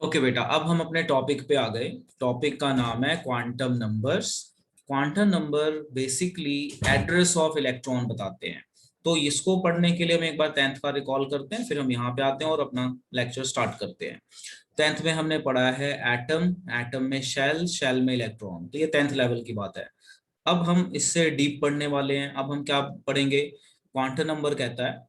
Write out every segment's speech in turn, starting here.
Okay बेटा, अब हम अपने टॉपिक पे आ गए। टॉपिक का नाम है quantum numbers. Quantum number basically address of electron बताते हैं। तो इसको पढ़ने के लिए हम एक बार टेंथ का रिकॉल करते हैं, फिर हम यहाँ पे आते हैं और अपना लेक्चर स्टार्ट करते हैं। टेंथ में हमने पढ़ा है एटम, एटम में शेल, शेल में इलेक्ट्रॉन। तो ये टेंथ लेवल की बात है। अब हम इससे डीप पढ़ने वाले हैं। अब हम क्या पढ़ेंगे? क्वांटम नंबर कहता है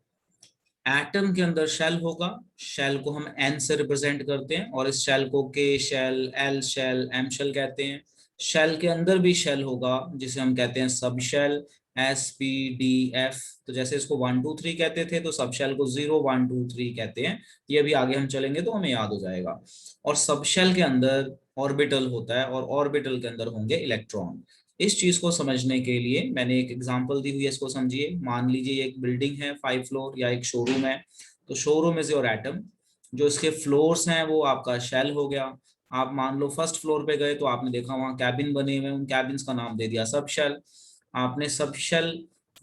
एटम के अंदर शेल होगा। शेल को हम एन से रिप्रेजेंट करते हैं और इस शेल को K shell, L shell, M shell कहते हैं। शेल के अंदर भी शेल होगा जिसे हम कहते हैं sub shell, S P D F. तो जैसे इसको 1 2 3 कहते थे, तो सब शेल को 0 1 2 3 कहते हैं। ये भी आगे हम चलेंगे तो हमें याद हो जाएगा। और सब शेल के अंदर ऑर्बिटल होता है और ऑर्बिटल के अंदर होंगे इलेक्ट्रॉन। इस चीज को समझने के लिए मैंने एक एग्जांपल दी हुई है, इसको समझिए। मान लीजिए एक बिल्डिंग है 5 फ्लोर या एक शोरूम है। तो शोरूम इज योर एटम। जो इसके फ्लोर्स हैं वो आपका शेल हो गया। आप मान लो फर्स्ट फ्लोर पे गए तो आपने देखा वहां कैबिन बने हुए हैं, उन कैबिन्स का नाम दे दिया सब शेल। आपने सब शेल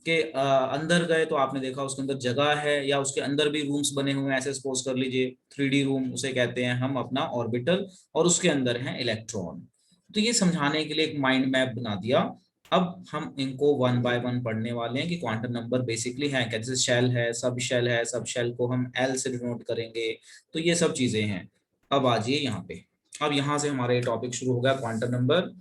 के अंदर गए तो आपने देखा उसके अंदर जगह है या उसके अंदर भी रूम्स बने हुए हैं। ऐसे सपोज कर लीजिए 3D रूम, उसे कहते हैं हम अपना ऑर्बिटल, और उसके अंदर है इलेक्ट्रॉन। तो ये समझाने के लिए एक माइंड मैप बना दिया। अब हम इनको वन बाय वन पढ़ने वाले हैं कि क्वांटम नंबर बेसिकली है क्या। जैसे शेल है, सब शेल है, सब शेल को हम एल से डिनोट करेंगे। तो ये सब चीजें हैं। अब आ जाइए यहाँ पे। अब यहाँ से हमारा ये टॉपिक शुरू हो गया, quantum number.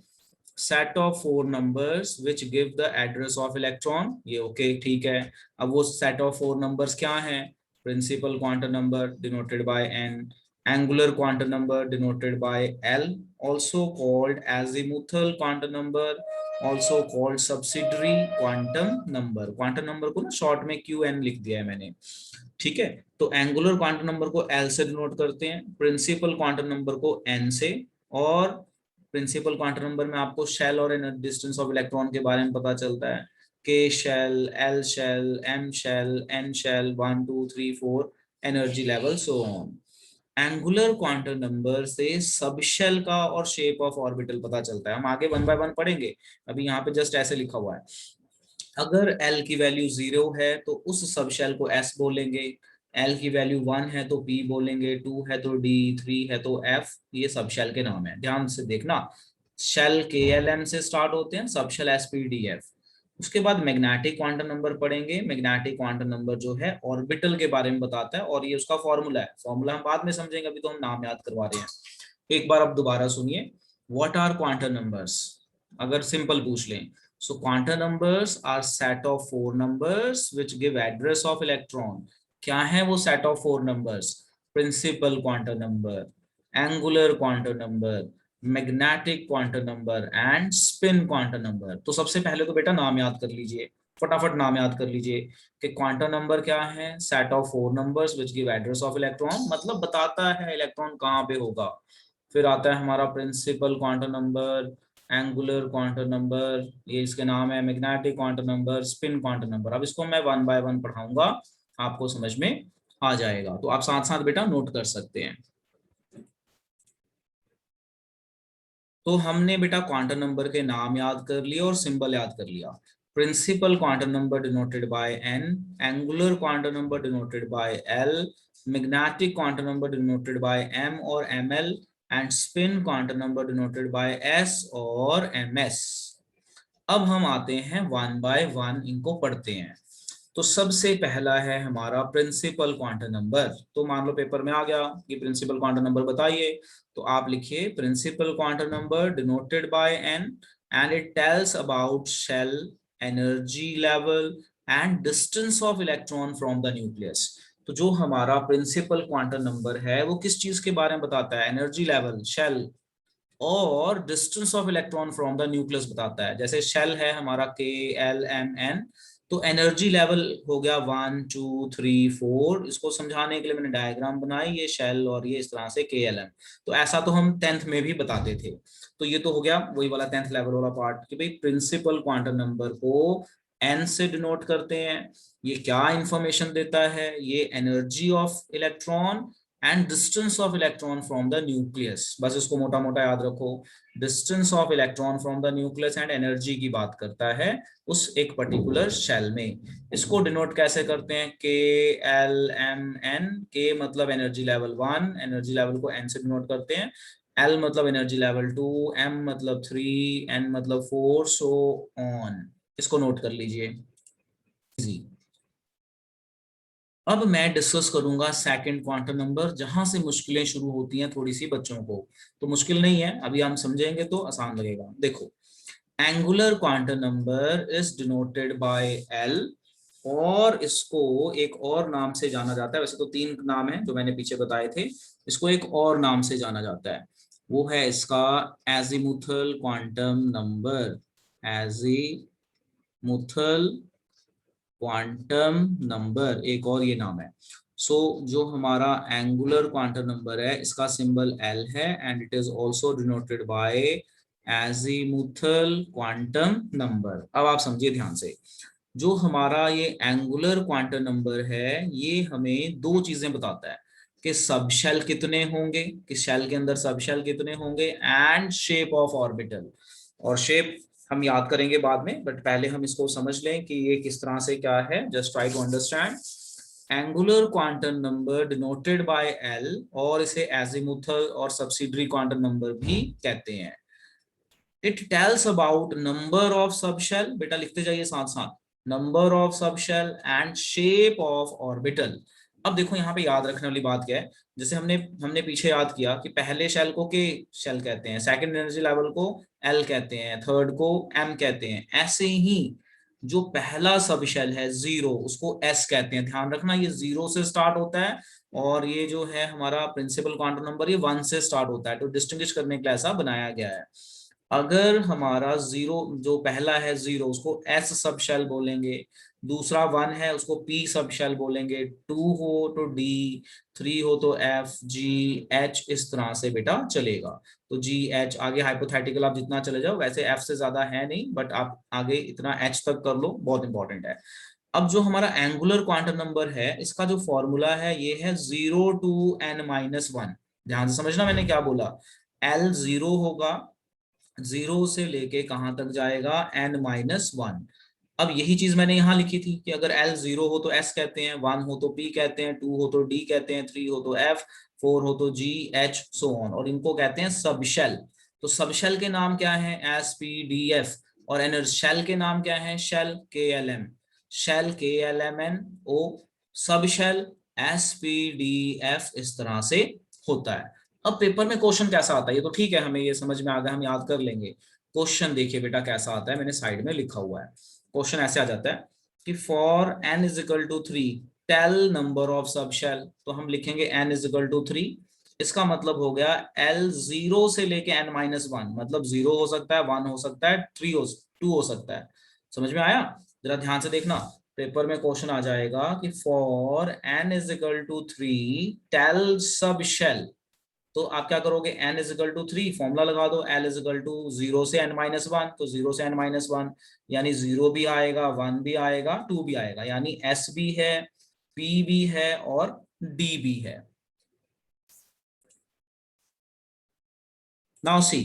Set of 4 numbers which give the address of electron. ये ओके, ठीक है। अब वो सेट ऑफ 4 नंबर्स क्या हैं? Principal quantum number denoted by N, angular quantum number denoted by L, also called azimuthal quantum number, also called subsidiary quantum number। Quantum number को ना short में QN लिख दिया है मैंने। ठीक है। तो एंगुलर क्वांटम नंबर को L से डिनोट करते हैं, प्रिंसिपल क्वांटम नंबर को N से। और प्रिंसिपल क्वांटम नंबर में आपको शेल और डिस्टेंस ऑफ इलेक्ट्रॉन के बारे में पता चलता है। K shell, L shell, M shell, N shell, 1 2 3 4 energy level, so on. Angular quantum number से सब शेल का और शेप ऑफ ऑर्बिटल पता चलता है। हम आगे वन बाय वन पढ़ेंगे। अभी यहाँ पे जस्ट ऐसे लिखा हुआ है। अगर एल की वैल्यू 0 है तो उस सब शेल को एस बोलेंगे। एल की वैल्यू 1 है तो पी बोलेंगे, 2 है तो डी, 3 है तो एफ। ये सब शेल के नाम है, ध्यान से देखना। शेल के एल एम से स्टार्ट होते हैं, sub shell S P D F. उसके बाद मैग्नेटिक क्वांटम नंबर पढ़ेंगे। मैग्नेटिक क्वांटम नंबर जो है ऑर्बिटल के बारे में बताता है और ये उसका फॉर्मूला है। फॉर्मूला हम बाद में समझेंगे, अभी तो हम नाम याद करवा रहे हैं। एक बार अब दोबारा सुनिए। What are quantum numbers? अगर सिंपल पूछ लें, so quantum numbers are set of 4 numbers which give address of electron। क्या है वो set of 4 numbers? Principal quantum number, angular quantum number, magnetic quantum number and spin quantum number. तो सबसे पहले तो बेटा नाम याद कर लीजिए, फटाफट नाम याद कर लीजिए कि क्वांटम नंबर क्या है। Set of 4 numbers which give address of electron, मतलब बताता है इलेक्ट्रॉन कहाँ पे होगा। फिर आता है हमारा principal quantum number, angular quantum number, ये इसके नाम है, magnetic quantum number, spin quantum number. अब इसको मैं वन बाय वन पढ़ाऊंगा, आपको समझ में आ जाएगा। तो आप साथ साथ बेटा नोट कर सकते हैं। तो हमने बेटा क्वांटम नंबर के नाम याद कर लिए और सिंबल याद कर लिया। Principal quantum number denoted by N, angular quantum number denoted by L, magnetic quantum number denoted by M और M L, and spin quantum number denoted by S और एम एस। अब हम आते हैं वन बाय वन, इनको पढ़ते हैं। तो सबसे पहला है हमारा प्रिंसिपल क्वांटम नंबर। तो मान लो पेपर में आ गया कि प्रिंसिपल क्वांटम नंबर बताइए, तो आप लिखिए principal quantum number denoted by N and it tells about shell, energy level and distance of electron from the nucleus. तो जो हमारा प्रिंसिपल क्वांटम नंबर है वो किस चीज के बारे में बताता है? एनर्जी लेवल, शेल, और distance of electron from the nucleus बताता है। जैसे शेल है हमारा के एल एम एन, तो एनर्जी लेवल हो गया 1 2 3 4। इसको समझाने के लिए मैंने डायग्राम बनाई, ये शेल और ये इस तरह से के एल एम। तो ऐसा तो हम टेंथ में भी बताते थे। तो ये तो हो गया वही वाला टेंथ लेवल वाला पार्ट कि भाई प्रिंसिपल क्वांटम नंबर को एन से डिनोट करते हैं। ये क्या इंफॉर्मेशन देता है? ये energy of electron and distance of electron from the nucleus, बस इसको मोटा मोटा याद रखो, distance of electron from the nucleus and energy की बात करता है उस एक पर्टिकुलर शेल में। इसको डिनोट कैसे करते हैं, के एल एम एन, के मतलब एनर्जी लेवल 1, एनर्जी लेवल को एन से डिनोट करते हैं, एल मतलब एनर्जी लेवल 2, एम मतलब 3, एन मतलब 4, सो ऑन। इसको नोट कर लीजिए, इजी। अब मैं डिस्कस करूंगा सेकंड क्वांटम नंबर, जहां से मुश्किलें शुरू होती हैं थोड़ी सी बच्चों को। तो मुश्किल नहीं है, अभी हम समझेंगे तो आसान लगेगा। देखो, angular quantum number is denoted by L, और इसको एक और नाम से जाना जाता है, वैसे तो तीन नाम है जो मैंने पीछे बताए थे, इसको एक और नाम से जाना जाता है, वो है इसका azimuthal quantum number, azimuthal quantum number, एक और ये नाम है। सो जो हमारा एंगुलर क्वांटम नंबर है इसका सिंबल एल है, and it is also denoted by azimuthal quantum number. अब आप समझिए ध्यान से, जो हमारा ये एंगुलर क्वांटम नंबर है ये हमें दो चीजें बताता है, कि सब शेल कितने होंगे, कि शेल के अंदर सब शेल कितने होंगे, एंड शेप ऑफ ऑर्बिटल। और शेप हम याद करेंगे बाद में, बट पहले हम इसको समझ लें कि ये किस तरह से क्या है, just try to understand. Angular quantum number denoted by L, और इसे एजीमुथल और सब्सिडरी क्वांटम नंबर भी कहते हैं। It tells about number of subshell, बेटा लिखते जाइए साथ साथ, number of subshell and shape of orbital. अब देखो यहाँ पे याद रखने वाली बात क्या है, जैसे हमने हमने पीछे याद किया कि पहले शेल को के शेल कहते हैं, सेकंड एनर्जी लेवल को एल कहते हैं, थर्ड को एम कहते हैं, ऐसे ही जो पहला सब शेल है जीरो, उसको एस कहते हैं। ध्यान रखना ये जीरो से स्टार्ट होता है, और ये जो है हमारा प्रिंसिपल क्वांटम नंबर ये 1 से स्टार्ट होता है, तो डिस्टिंग्विश करने के लिए ऐसा बनाया गया है। अगर हमारा जीरो जो पहला है जीरो, उसको एस सब शेल बोलेंगे, दूसरा 1 है उसको पी सब शेल बोलेंगे, 2 हो तो डी, 3 हो तो एफ, जी, एच, इस तरह से बेटा चलेगा। तो जी एच आगे हाइपोथेटिकल आप जितना चले जाओ, वैसे एफ से ज्यादा है नहीं, बट आप आगे इतना एच तक कर लो, बहुत इंपॉर्टेंट है। अब जो हमारा एंगुलर क्वांटम नंबर है इसका जो फॉर्मूला है ये है 0 to n-1। ध्यान से समझना मैंने क्या बोला, एल जीरो होगा, जीरो से लेके कहां तक जाएगा, n-1। अब यही चीज मैंने यहां लिखी थी कि अगर l जीरो हो तो s कहते हैं, 1 हो तो p कहते हैं, 2 हो तो d कहते हैं, 3 हो तो f, 4 हो तो g, h, सो ऑन, और इनको कहते हैं सब शेल। तो सब शेल के नाम क्या है, s, p, d, f, और एनर्जी शेल के नाम क्या है, shell, k, l, m, shell, k, l, m, n, o, sub shell, s, p, d, f, इस तरह से होता है। अब पेपर में क्वेश्चन कैसा आता है, ये तो ठीक है, हमें ये समझ में आ गया, हम याद कर लेंगे। क्वेश्चन देखिए बेटा कैसा आता है, मैंने साइड में लिखा हुआ है। क्वेश्चन ऐसे आ जाता है कि for n is equal to 3 tell number of sub shell, तो हम लिखेंगे n इज इक्वल टू 3। इसका मतलब हो गया l जीरो से लेके n-1, मतलब जीरो हो सकता है, 1 हो सकता है, 3 हो 2 हो सकता है। समझ में आया, जरा ध्यान से देखना, पेपर में क्वेश्चन आ जाएगा कि for n is equal to 3 tell sub shell, तो आप क्या करोगे, n is equal to 3, formula लगा दो, l इज इक्वल टू 0 से n-1, तो 0 से n-1 यानी 0 भी आएगा, 1 भी आएगा, 2 भी आएगा, यानी s भी है, p भी है, और d भी है। नाउ सी,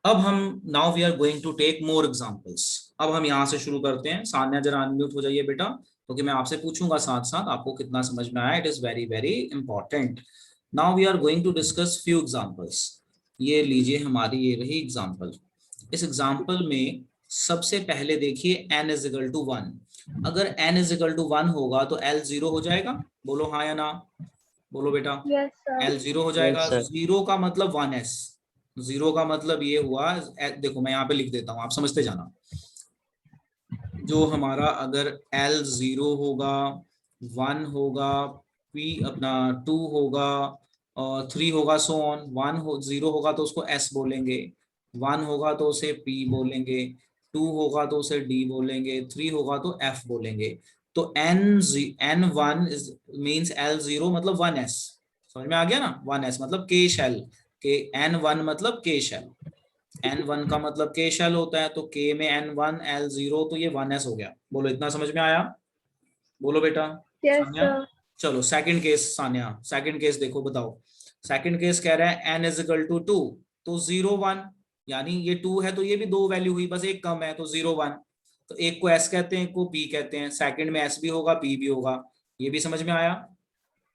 अब हम now we are going to take more examples. अब हम यहां से शुरू करते हैं। सान्या जरा अनम्यूट हो जाइए बेटा, क्योंकि मैं आपसे पूछूंगा साथ साथ आपको कितना समझ में आया, it is very very important. Now we are going to discuss few examples. ये लीजिए हमारी ये रही एग्जांपल। इस एग्जांपल में सबसे पहले देखिए n इज इक्वल टू 1। अगर n इज इक्वल टू 1 होगा तो l जीरो हो जाएगा, बोलो हाँ या ना, बोलो बेटा। Yes sir. l जीरो हो यस जाएगा, सर। जीरो का मतलब 1s, जीरो का मतलब ये हुआ, देखो मैं यहाँ पे लिख देता हूँ, आप समझते जाना। जो हमारा अगर L जीरो होगा, 1 होगा, P अपना 2 होगा, और 3 होगा, सो ऑन। 1 हो 0 होगा तो उसको S बोलेंगे, 1 होगा तो उसे P बोलेंगे, 2 होगा तो उसे D बोलेंगे, 3 होगा तो F बोलेंगे। तो N1 मीन्स L जीरो मतलब 1s, समझ में आ गया ना, 1s मतलब K शेल, के N1 मतलब K शेल, n1 का मतलब k शेल होता है, तो k में n1 l0, तो ये 1s हो गया। बोलो इतना समझ में आया, बोलो बेटा। Yes Sanya sir. चलो second case Sanya, second case देखो, बताओ। सेकंड केस कह रहा है n इज इक्वल टू 2, तो 0 1, यानी ये 2 है तो ये भी 2 वैल्यू हुई, बस एक कम है तो 0 1। तो एक को s कहते हैं, एक को p कहते हैं, सेकंड में s भी होगा p भी होगा। ये भी समझ में आया?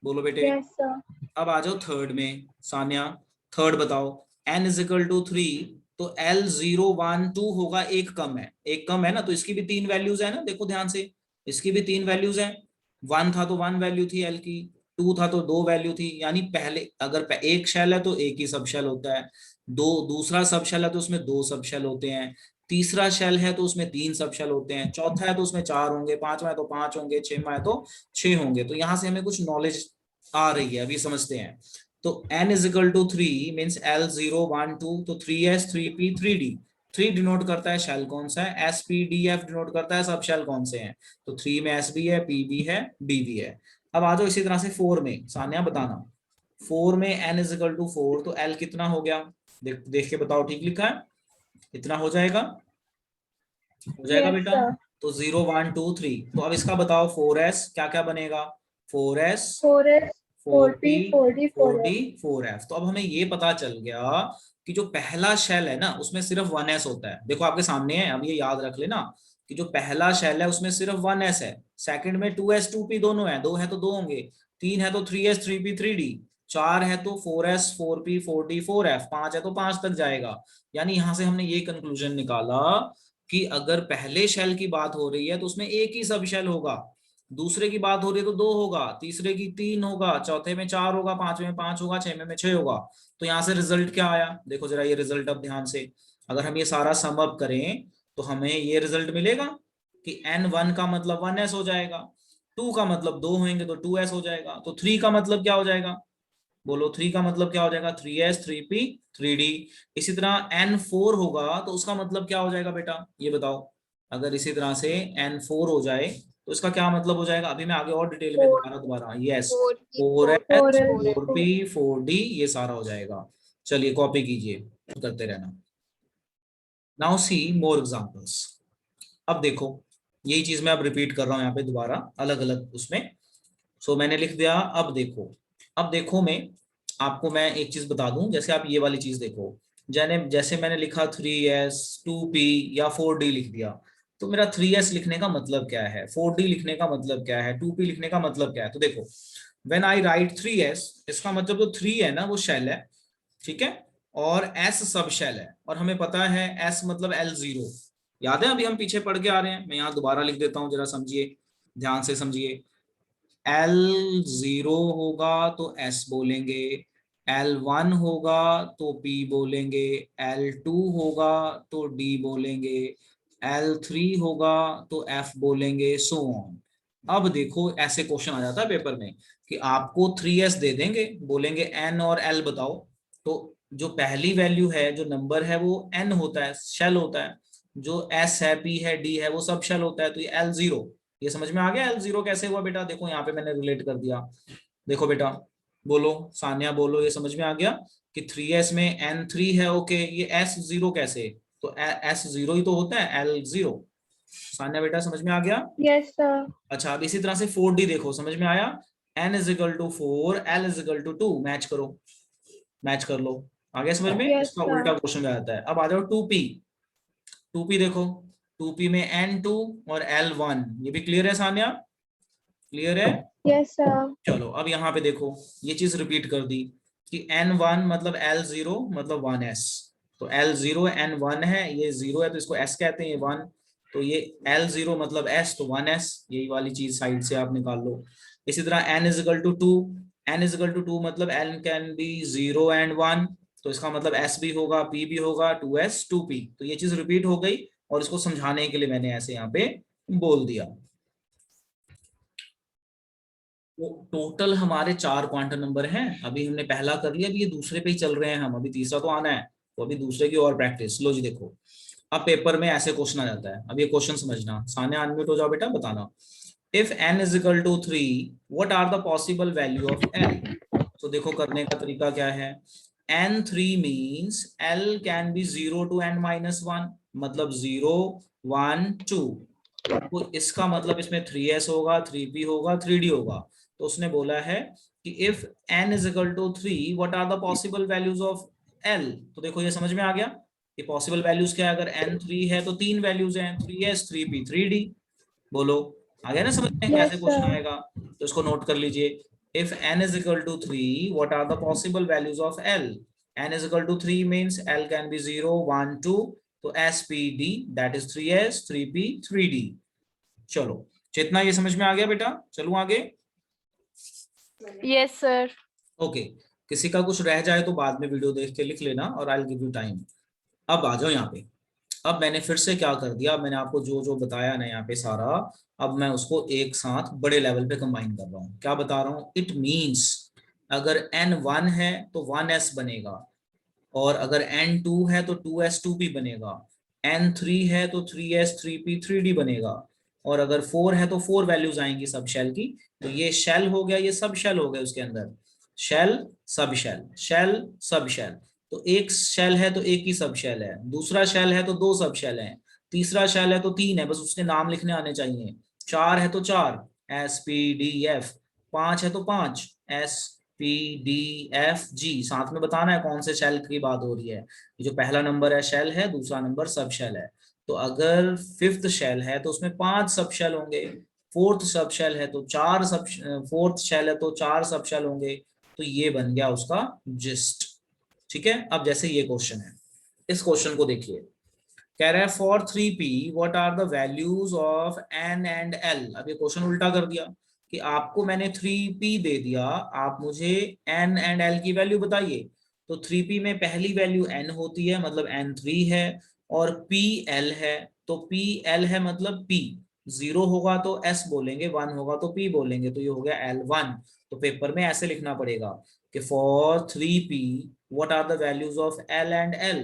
बोलो बेटे। Yes sir. अब आ जाओ थर्ड में सान्या, थर्ड बताओ। n इज इक्वल टू 3, तो l 0 1 2 होगा, एक कम है, एक कम है ना, तो इसकी भी 3 वैल्यूज है ना, देखो ध्यान से, इसकी भी 3 वैल्यूज है। 1 था तो 1 वैल्यू थी l की, 2 था तो 2 वैल्यू थी, यानी पहले अगर एक शेल है तो एक ही सब शेल होता है, दो दूसरा सब शेल है तो उसमें 2 सब शेल होते हैं, तीसरा शेल है तो उसमें 3 सब शेल होते हैं, चौथा है तो उसमें 4 होंगे, पांचवा है तो 5 होंगे, छठवां है तो 6 होंगे। तो यहां से हमें कुछ नॉलेज आ रही है, अभी समझते हैं। तो n is equal to 3 means l 0 1 2, तो 3s 3p 3d। 3 डिनोट करता है शेल कौन सा है, s p d f denote करता है सब शेल कौन से हैं। तो 3 में s भी है, p भी है, d भी है। अब आ जाओ इसी तरह से 4 में, सान्या बताना। 4 में n इज इक्वल टू 4, तो l कितना हो गया, देख के बताओ, ठीक लिखा है? कितना हो जाएगा, हो जाएगा यस बेटा? सर। तो 0 1 2 3, तो अब इसका बताओ 4s क्या क्या बनेगा, 4s 4s 4p 4p 4d 4d 4f। 4f। तो अब हमें ये पता चल गया कि जो पहला शेल है ना उसमें सिर्फ 1s होता है, देखो आपके सामने है, अब ये याद रख लेना कि जो पहला शेल है उसमें सिर्फ 1s है, सेकंड में 2s 2p दोनों है, दो है तो दो होंगे, तीन है तो 3s 3p 3d, चार है तो 4s 4p 4d 4f, पांच है तो पांच तक जाएगा। यानी यहां से हमने ये कंक्लूजन निकाला कि अगर पहले शेल की बात हो रही है तो उसमें एक ही सब शेल होगा, दूसरे की बात हो रही है तो दो होगा, तीसरे की तीन होगा, चौथे में चार होगा, पांचवें में पांच होगा, छठवें में छह होगा। तो यहाँ से रिजल्ट क्या आया, देखो जरा ये रिजल्ट अब ध्यान से, अगर हम ये सारा सम अप करें तो हमें ये रिजल्ट मिलेगा कि n1 का मतलब 1s हो जाएगा, 2 का मतलब 2 होंगे तो 2s हो जाएगा, तो 3 का मतलब क्या हो जाएगा, बोलो 3 का मतलब क्या हो जाएगा, 3s 3p 3d। इसी तरह n4 होगा तो उसका मतलब क्या हो जाएगा बेटा, ये बताओ। अगर इसी तरह से n4 हो जाए तो इसका क्या मतलब हो जाएगा, अभी मैं आगे और डिटेल में 4 दोबारा दोबारा, yes 4p 4s 4l 4p 4d, ये सारा हो जाएगा। चलिए कॉपी कीजिए, करते रहना। नाउ सी मोर एग्जांपल्स। अब देखो यही चीज मैं अब रिपीट कर रहा हूँ यहाँ पे दोबारा अलग अलग उसमें। सो मैंने लिख दिया, अब देखो, अब देखो मैं आपको मैं एक चीज बता दूं, जैसे आप ये वाली चीज देखो, जैसे मैंने लिखा 3s 2p या 4d लिख दिया, तो मेरा 3s लिखने का मतलब क्या है, 4d लिखने का मतलब क्या है, 2p लिखने का मतलब क्या है। तो देखो व्हेन आई राइट 3s, इसका मतलब जो 3 है ना वो शेल है, ठीक है, और s सब शेल है, और हमें पता है s मतलब l0, याद है अभी हम पीछे पढ़ के आ रहे हैं, मैं यहाँ दोबारा लिख देता हूँ, जरा समझिए, ध्यान से समझिए। L0 होगा तो S बोलेंगे, L1 होगा तो P बोलेंगे, L2 होगा तो D बोलेंगे, L3 होगा तो F बोलेंगे, सो ऑन। अब देखो ऐसे क्वेश्चन आ जाता है पेपर में कि आपको 3S दे देंगे, बोलेंगे N और L बताओ, तो जो पहली वैल्यू है जो नंबर है वो N होता है, शेल होता है, जो S है P है D है वो सब शेल होता है, तो ये L0, ये समझ में आ गया L0 कैसे हुआ बेटा, देखो यहाँ पे मैंने रिलेट कर दिया। देखो बेटा, बोलो सान्या बोलो, ये समझ में आ गया कि 3s में n3 है, ओके, ये s0 कैसे, तो s0 ही तो होता है l0। सान्या बेटा समझ में आ गया? Yes sir. अच्छा अब इसी तरह से 4d देखो, समझ में आया, n is equal to 4 l is equal to 2, match करो, मैच कर लो, आ गया समझ में, यस इसका सर। उल्टा क्वेश्चन आ जाता है। अब आ जाओ 2p, 2p देखो, 2p में n2 और l1, ये भी क्लियर है सान्या, क्लियर है? Yes sir. चलो अब यहाँ पे देखो ये चीज रिपीट कर दी कि n1 मतलब l0 मतलब 1s, तो l0 n1 है, ये 0 है तो इसको s कहते हैं, ये 1, तो ये l0 मतलब s तो 1s, यही वाली चीज साइड से आप निकाल लो। इसी तरह n is equal to 2, n is equal to 2 मतलब n कैन बी 0 एंड 1, तो इसका मतलब s भी होगा p भी होगा, 2s 2p, तो ये चीज रिपीट हो गई, और इसको समझाने के लिए मैंने ऐसे यहाँ पे बोल दिया। वो टोटल हमारे 4 क्वांटम नंबर हैं, अभी हमने पहला कर लिया, अभी ये दूसरे पे ही चल रहे हैं हम, अभी तीसरा तो आना है, तो अभी दूसरे की और प्रैक्टिस लो जी। देखो अब पेपर में ऐसे क्वेश्चन आ जाता है, अब ये क्वेश्चन समझना, सामने अनम्यूट हो जाओ बेटा, बताना। If n is equal to 3 what are the possible value of l। तो देखो करने का तरीका क्या है, n3 means l can be 0 to n minus 1, मतलब 0 1 2, तो इसका मतलब इसमें 3s होगा 3p होगा 3d होगा, तो उसने बोला है कि if n is equal to 3 what are the possible values of l। तो देखो ये समझ में आ गया कि पॉसिबल वैल्यूज क्या है। अगर n 3 है तो तीन वैल्यूज हैं, 3s 3p 3d। बोलो आ गया ना समझ में कैसे यस क्वेश्चन सर। आएगा। तो इसको नोट कर लीजिए। If n is equal to 3 what are the possible values of l। n is equal to 3 means l can be 0 1 2। तो spd that is 3s 3p 3d। चलो जितना ये समझ में आ गया बेटा, चलो आगे। Yes sir. ओके, किसी का कुछ रह जाए तो बाद में वीडियो देख के लिख लेना और I will give you time. अब आ जाओ यहाँ पे। अब मैंने फिर से क्या कर दिया, मैंने आपको जो जो बताया ना यहाँ पे सारा, अब मैं उसको एक साथ बड़े लेवल पे कंबाइन कर रहा हूँ। क्या बता रहा हूँ, इट मींस अगर n 1 है तो 1s बनेगा, और अगर n 2 है तो 2s 2p बनेगा, n 3 है तो 3s 3p 3d बनेगा, और अगर 4 है तो 4 वैल्यूज आएंगी सब शेल की। तो ये शेल हो गया, ये सब शेल हो गए उसके अंदर। शेल सब शेल, शेल सब शेल। तो एक शेल है तो एक ही सब शेल है, दूसरा शेल है तो दो सब शेल है, तीसरा शेल है तो तीन है, बस उसके नाम लिखने आने चाहिए। चार है तो चार, spdf। पांच है तो पांच, spdfg। साथ में बताना है कौन से शेल की बात हो रही है। ये जो पहला नंबर है शेल है, दूसरा नंबर सब शेल है। तो अगर फिफ्थ शेल है तो उसमें पांच सब शेल होंगे, फोर्थ सब शेल है तो चार सब, फोर्थ शेल है तो चार सब शेल होंगे। तो ये बन गया उसका जिस्ट। ठीक है, अब जैसे ये क्वेश्चन है, इस क्वेश्चन को देखिए। कह रहा है for 3p what are the values of n and l। अब ये क्वेश्चन उल्टा कर दिया कि आपको मैंने 3p दे दिया, आप मुझे n एंड l की वैल्यू बताइए। तो 3p में पहली वैल्यू n होती है मतलब n 3 है, और p l है तो p l है मतलब p। 0 होगा तो s बोलेंगे, 1 होगा तो p बोलेंगे, तो ये हो गया l1। तो पेपर में ऐसे लिखना पड़ेगा कि for 3p what are the values of l and l।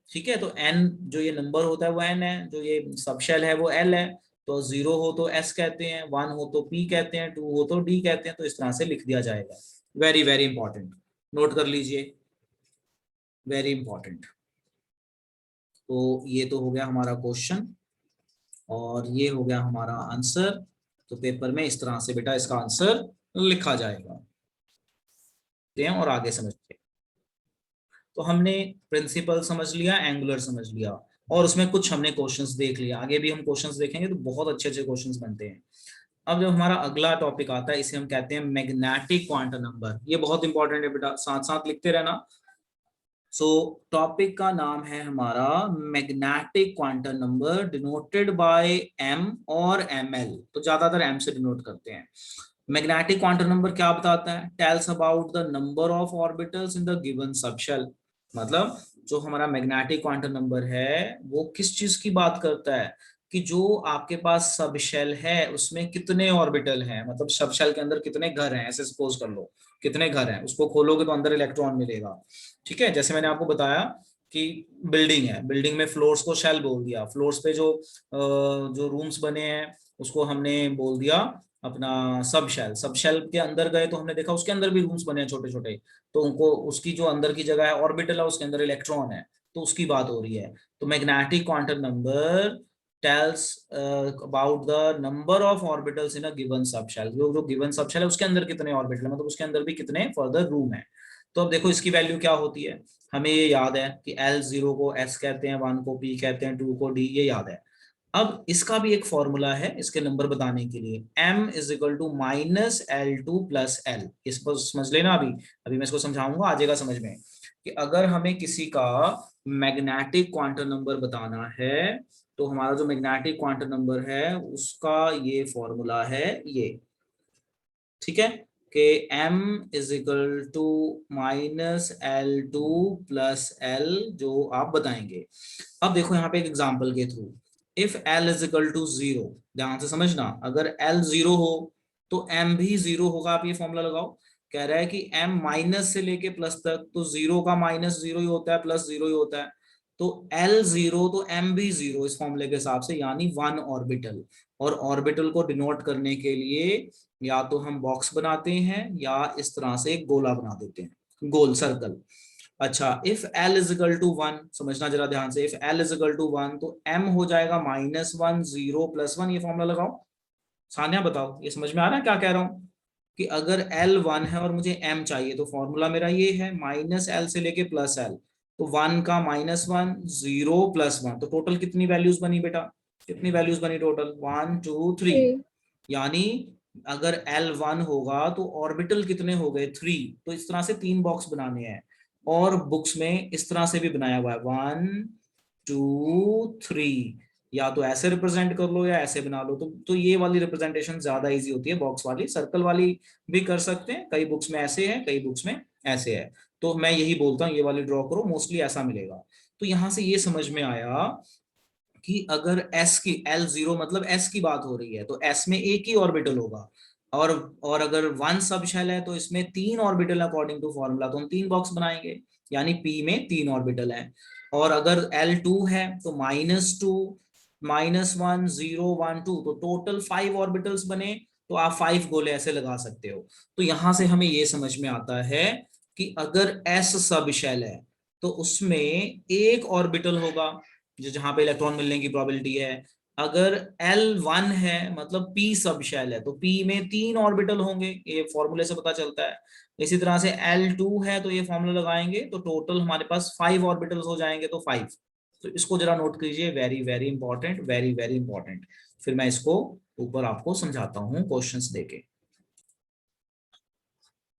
ठीक है, तो n जो ये नंबर होता है वो n है, जो ये सब शेल है वो l है। तो 0 हो तो s कहते हैं, 1 हो तो p कहते हैं, 2 हो तो d कहते हैं। तो इस तरह से लिख दिया जाएगा। वेरी वेरी इंपॉर्टेंट, नोट कर लीजिए, वेरी इंपॉर्टेंट। तो ये तो हो गया हमारा क्वेश्चन, और ये हो गया हमारा आंसर। तो पेपर में इस तरह से बेटा इसका आंसर लिखा जाएगा। और आगे समझते हैं। तो हमने प्रिंसिपल समझ लिया, एंगुलर समझ लिया, और उसमें कुछ हमने क्वेश्चंस देख लिया। आगे भी हम क्वेश्चंस देखेंगे तो बहुत अच्छे अच्छे क्वेश्चंस बनते हैं। अब जब हमारा अगला टॉपिक आता है, इसे हम कहते हैं मैग्नेटिक क्वांटम नंबर। ये बहुत इंपॉर्टेंट है बेटा, साथ साथ लिखते रहना। सो टॉपिक का नाम है हमारा magnetic quantum number, denoted bye m और ml। तो ज्यादातर m से डिनोट करते हैं। मैग्नेटिक क्वांटम नंबर क्या बताता है, tells about the number of orbitals in the given subshell. मतलब जो हमारा मैग्नेटिक क्वांटम नंबर है वो किस चीज की बात करता है, कि जो आपके पास सब शेल है उसमें कितने ऑर्बिटल हैं, मतलब सब शेल के अंदर कितने घर हैं, ऐसे सपोज कर लो कितने घर हैं, उसको खोलोगे तो अंदर इलेक्ट्रॉन मिलेगा। ठीक है, जैसे मैंने आपको बताया कि बिल्डिंग है, बिल्डिंग में फ्लोर्स को शेल बोल दिया, फ्लोर्स पे जो रूम्स बने हैं उसको हमने बोल दिया अपना सब शेल। सब शेल के अंदर गए तो हमने देखा उसके अंदर भी रूम्स बने हैं छोटे छोटे। तो उनको उसकी जो अंदर की जगह है ऑर्बिटल है, उसके अंदर इलेक्ट्रॉन है, तो उसकी बात हो रही है। तो magnetic quantum number tells about the number of orbitals in a given subshell. जो गिवन सबशेल है उसके अंदर कितने ऑर्बिटल है, मतलब उसके अंदर भी कितने फर्दर रूम है। तो अब देखो इसकी वैल्यू क्या होती है। हमें ये याद है कि L0 को S कहते हैं, 1 को P कहते हैं, 2 को D, ये याद है। अब इसका भी एक फॉर्मूला है इसके नंबर बताने के लिए, m is equal to minus L2 plus L। इसको समझ लेना, अभी अभी मैं इसको समझाऊंगा, आ जाएगा समझ में। कि अगर हमें किसी का मैग्नेटिक क्वांटम नंबर बताना है, तो हमारा जो मैग्नेटिक क्वांटम नंबर है उसका ये फॉर्मूला है ये। ठीक है, कि m is equal to minus L2 plus L, जो आप बताएंगे। अब देखो यहाँ पे एक एग्जांपल के थ्रू, if L is equal to 0, ध्यान से समझना, अगर L 0 हो तो m भी 0 होगा। आप ये फॉर्मूला लगाओ। कह रहा है कि m माइनस से लेके प्लस तक, तो 0 का माइनस 0 ही होता है, प्लस 0 ही होता है। तो L0 तो m भी 0 इस फॉर्मूले के हिसाब से, यानी 1 ऑर्बिटल। और ऑर्बिटल को डिनोट करने के लिए या तो हम बॉक्स बनाते हैं या इस तरह से एक गोला बना देते हैं, गोल सर्कल। अच्छा, if L is equal to 1, समझना जरा ध्यान से, if L is equal to 1 तो m हो जाएगा -1 0 + 1। ये फॉर्मूला लगाओ। सान्या बताओ, ये समझ में आ रहा है क्या कह रहा हूं। कि अगर L 1 है और मुझे M चाहिए तो फॉर्मूला मेरा ये है -L से लेके +L। तो 1 का -1 0 +1, तो टोटल कितनी वैल्यूज बनी बेटा, कितनी वैल्यूज बनी टोटल 1 2 3। यानी अगर L1 होगा तो ऑर्बिटल कितने हो गए 3। तो इस तरह से 3 बॉक्स बनाने हैं और बुक्स में इस तरह से भी बनाया हुआ है 1 2 3। या तो ऐसे रिप्रेजेंट कर लो या ऐसे बना लो। तो ये वाली रिप्रेजेंटेशन ज्यादा इजी होती है, बॉक्स वाली। सर्कल वाली भी कर सकते हैं, कई बुक्स में ऐसे है कई बुक्स में ऐसे है। तो मैं यही बोलता हूँ ये वाली ड्रॉ करो, मोस्टली ऐसा मिलेगा। तो यहां से ये समझ में आया कि अगर s की L0 मतलब s की बात हो रही है तो s में एक ही ऑर्बिटल होगा। और अगर 1 सब शेल है तो इसमें 3 ऑर्बिटल अकॉर्डिंग टू फॉर्मूला, तो हम 3 बॉक्स बनाएंगे, यानी p में 3 ऑर्बिटल है। और अगर L2 है तो -2 -1 0 1 2, तो टोटल 5 ऑर्बिटल्स बने। तो आप 5 गोले ऐसे लगा सकते हो। तो यहां से हमें ये समझ में आता है कि अगर s सब शेल है तो उसमें एक ऑर्बिटल होगा जो जहां पे इलेक्ट्रॉन मिलने की प्रोबेबिलिटी है। अगर L1 है मतलब p सब शेल है तो p में 3 ऑर्बिटल होंगे, ये फॉर्मूले से पता चलता है। इसी तरह से L2 है तो ये फॉर्मूला लगाएंगे तो टोटल हमारे पास 5 ऑर्बिटल्स हो जाएंगे, तो 5। तो इसको जरा नोट कीजिए, very very important, very very important. फिर मैं इसको ऊपर आपको समझाता हूँ क्वेश्चंस देके।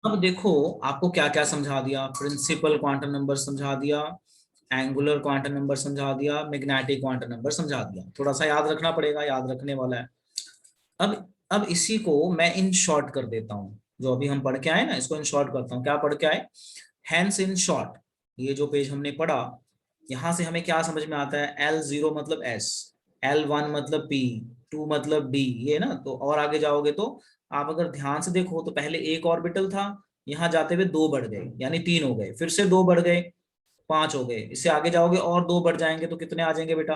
अब देखो आपको क्या क्या समझा दिया, प्रिंसिपल क्वांटम नंबर समझा दिया, एंगुलर क्वांटम नंबर समझा दिया, मैग्नेटिक क्वांटम नंबर समझा दिया। थोड़ा सा याद रखना पड़ेगा, याद रखने वाला है। अब इसी को मैं इन शॉर्ट कर देता हूँ, जो अभी हम पढ़ के आए ना इसको इन शॉर्ट करता हूँ। क्या पढ़ के आए, हैंस इन शॉर्ट। ये जो पेज हमने पढ़ा, यहां से हमें क्या समझ में आता है, L0 मतलब S, L1 मतलब P, 2 मतलब D, ये ना। तो और आगे जाओगे तो आप अगर ध्यान से देखो तो पहले एक ऑर्बिटल था, यहाँ जाते हुए 2 बढ़ गए यानी 3 हो गए, फिर से 2 बढ़ गए 5 हो गए, इससे आगे जाओगे और 2 बढ़ जाएंगे तो कितने आ जाएंगे बेटा।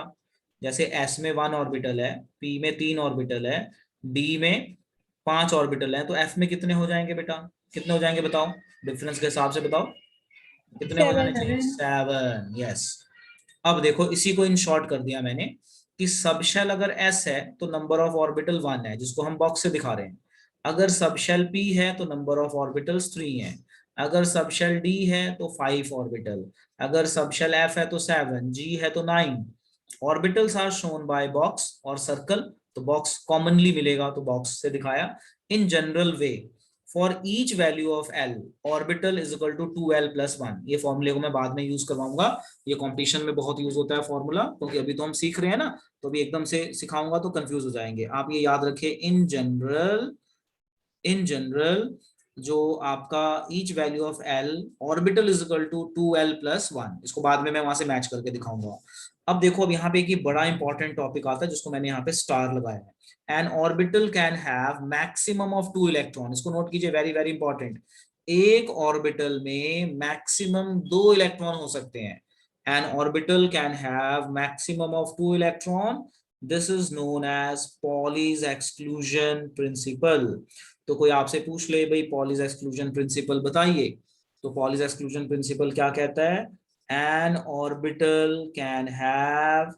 जैसे S में 1 ऑर्बिटल है, P में 3 ऑर्बिटल है, D में 5 ऑर्बिटल है, तो F में कितने हो जाएंगे बेटा, कितने हो जाएंगे बताओ, डिफरेंस के हिसाब से बताओ कितने हो जाने 7 चाहिए, 7। यस। अब देखो इसी को इन शॉर्ट कर दिया मैंने कि सबशेल अगर S है तो नंबर ऑफ ऑर्बिटल 1 है, जिसको हम बॉक्स से दिखा रहे हैं। अगर सबशेल P है तो नंबर ऑफ ऑर्बिटल्स 3 है। अगर सबशेल D है तो 5 ऑर्बिटल। अगर सबशेल F है तो 7, G है तो 9। Orbitals are shown by box और सर्कल। तो बॉक्स कॉमनली मिलेगा तो बॉक्स से दिखाया। In general way for each value of L orbital is equal to 2L+1। ये फॉर्मूले को मैं बाद में यूज करवाऊंगा, ये कंपटीशन में बहुत यूज होता है फॉर्मूला, क्योंकि अभी तो हम सीख रहे हैं ना। तो अभी एकदम से सिखाऊंगा तो कंफ्यूज हो जाएंगे। आप ये याद रखिए, इन जनरल जो आपका each value of L orbital is equal to 2L+1, इसको बाद में मैं वहां से मैच करके दिखाऊंगा। अब देखो, अब यहाँ पे एक बड़ा इंपॉर्टेंट टॉपिक आता है जिसको मैंने यहाँ पे स्टार लगाया है। An orbital can have maximum of 2 electron. इसको नोट कीजिए, वेरी वेरी इंपॉर्टेंट। एक ऑर्बिटल में मैक्सिमम 2 इलेक्ट्रॉन हो सकते हैं। An orbital can have maximum of 2 electron. This is known as Pauli's exclusion principle. तो कोई आपसे पूछ ले भाई पॉलीज एक्सक्लूजन प्रिंसिपल बताइए, तो पॉलीज एक्सक्लूजन प्रिंसिपल क्या कहता है, an orbital can have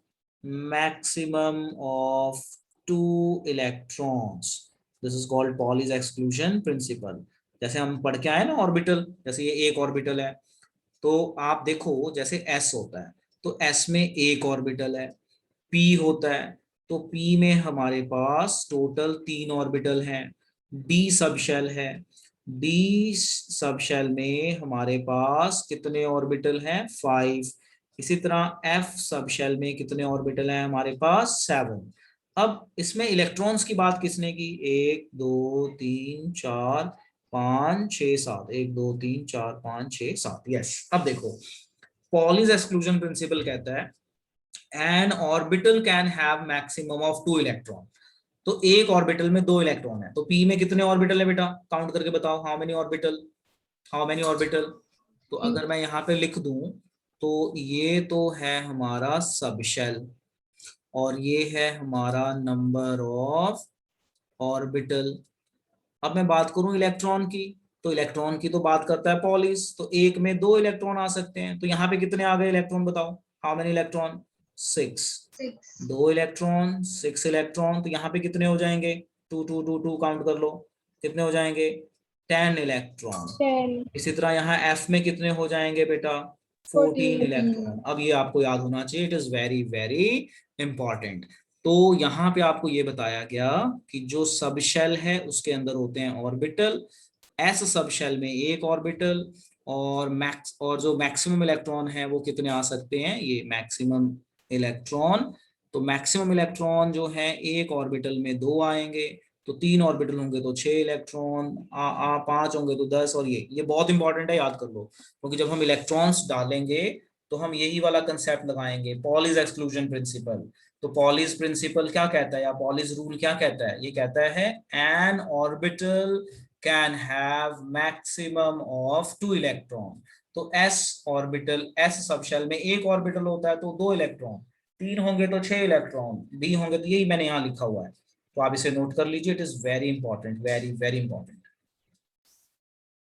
maximum of 2 electrons. This is called Pauli's exclusion principal. जैसे हम पढ़ के आए ना ऑर्बिटल, जैसे ये एक ऑर्बिटल है, तो आप देखो जैसे S होता है तो S में एक ऑर्बिटल है। P होता है तो P में हमारे पास टोटल 3 ऑर्बिटल हैं। D सब शेल है, D सब शेल में हमारे पास कितने ऑर्बिटल हैं, 5। इसी तरह F सब शेल में कितने ऑर्बिटल हैं हमारे पास, 7। अब इसमें इलेक्ट्रॉन्स की बात किसने की, 1 2 3 4 5 6 7, 1 2 3 4 5 6 7। यस। अब देखो पॉलीज एक्सक्लूजन प्रिंसिपल कहता है an orbital can have maximum of 2 electron. तो एक ऑर्बिटल में 2 इलेक्ट्रॉन है, तो पी में कितने ऑर्बिटल है बेटा, काउंट करके बताओ, how many orbital, how many orbital. तो अगर मैं यहाँ पे लिख दूं तो ये तो है हमारा सबशेल और ये है हमारा नंबर ऑफ ऑर्बिटल। अब मैं बात करूं इलेक्ट्रॉन की, तो इलेक्ट्रॉन की तो बात करता है पॉलिस, तो एक में 2 इलेक्ट्रॉन आ सकते हैं। तो यहाँ पे कितने आ गए इलेक्ट्रॉन बताओ, how many electron, 6। 2 electron 6 electron, तो यहाँ पे कितने हो जाएंगे, 2 2 2 2 काउंट कर लो, कितने हो जाएंगे 10 इलेक्ट्रॉन। 10, इसी तरह यहाँ F में कितने हो जाएंगे बेटा? 14 इलेक्ट्रॉन। अब ये आपको याद होना चाहिए, it is very very important. तो यहाँ पे आपको ये बताया गया कि जो सब शेल है उसके अंदर होते हैं ऑर्बिटल, एस सब शेल में एक ऑर्बिटल, और जो मैक्सिमम इलेक्ट्रॉन है वो कितने आ सकते हैं? ये मैक्सिमम इलेक्ट्रॉन। तो मैक्सिमम इलेक्ट्रॉन जो है एक ऑर्बिटल में 2 आएंगे, तो 3 ऑर्बिटल होंगे तो 6 इलेक्ट्रॉन, 5 होंगे तो 10। और ये बहुत इंपॉर्टेंट है, याद कर लो, क्योंकि जब हम इलेक्ट्रॉन्स डालेंगे तो हम यही वाला कंसेप्ट लगाएंगे, पॉलीज एक्सक्लूजन प्रिंसिपल। तो पॉलीज प्रिंसिपल क्या कहता है, या पॉलीज रूल क्या कहता है? ये कहता है an orbital can have maximum of 2 electron. तो एस ऑर्बिटल, एस सबशेल में एक ऑर्बिटल होता है तो 2 इलेक्ट्रॉन, 3 होंगे तो 6 इलेक्ट्रॉन, डी होंगे तो, यही मैंने यहाँ लिखा हुआ है, तो आप इसे नोट कर लीजिए, it is very important, very very important.